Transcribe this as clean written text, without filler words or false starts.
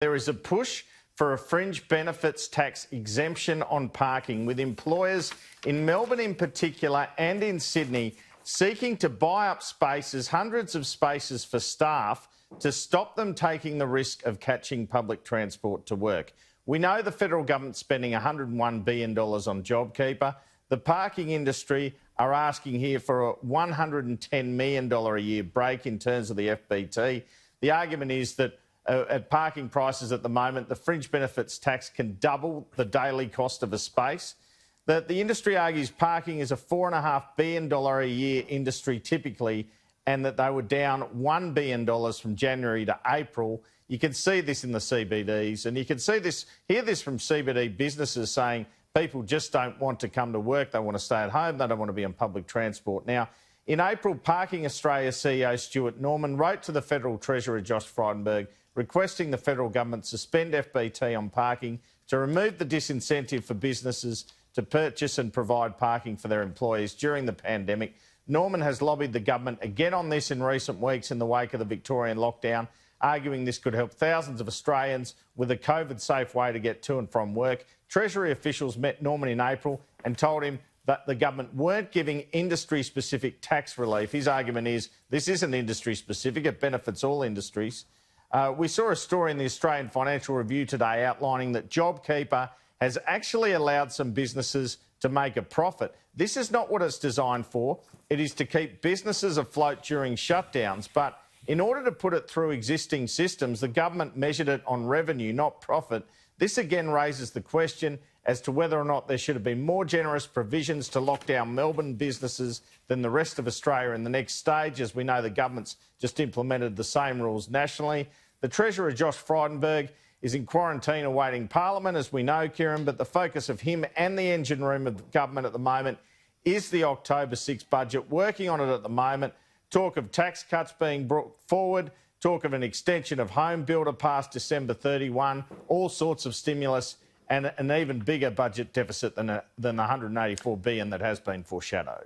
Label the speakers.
Speaker 1: There is a push for a fringe benefits tax exemption on parking, with employers in Melbourne in particular and in Sydney seeking to buy up spaces, hundreds of spaces for staff, to stop them taking the risk of catching public transport to work. We know the federal government's spending $101 billion on JobKeeper. The parking industry are asking here for a $110 million a year break in terms of the FBT. The argument is that at parking prices at the moment, the fringe benefits tax can double the daily cost of a space. The industry argues parking is a $4.5 billion a year industry typically, and that they were down $1 billion from January to April. You can see this in the CBDs, and you can hear this from CBD businesses saying people just don't want to come to work, they want to stay at home, they don't want to be on public transport. Now, in April, Parking Australia CEO Stuart Norman wrote to the Federal Treasurer Josh Frydenberg requesting the federal government suspend FBT on parking to remove the disincentive for businesses to purchase and provide parking for their employees during the pandemic. Norman has lobbied the government again on this in recent weeks in the wake of the Victorian lockdown, arguing this could help thousands of Australians with a COVID-safe way to get to and from work. Treasury officials met Norman in April and told him that the government weren't giving industry-specific tax relief. His argument is this isn't industry-specific, it benefits all industries. We saw a story in the Australian Financial Review today outlining that JobKeeper has actually allowed some businesses to make a profit. This is not what it's designed for. It is to keep businesses afloat during shutdowns. But in order to put it through existing systems, the government measured it on revenue, not profit. This again raises the question as to whether or not there should have been more generous provisions to lock down Melbourne businesses than the rest of Australia in the next stage, as we know the government's just implemented the same rules nationally. The Treasurer, Josh Frydenberg, is in quarantine awaiting Parliament, as we know, Kieran, but the focus of him and the engine room of government at the moment is the October 6 budget, working on it at the moment. Talk of tax cuts being brought forward, talk of an extension of home builder past December 31, all sorts of stimulus, and an even bigger budget deficit than the $184 billion that has been foreshadowed.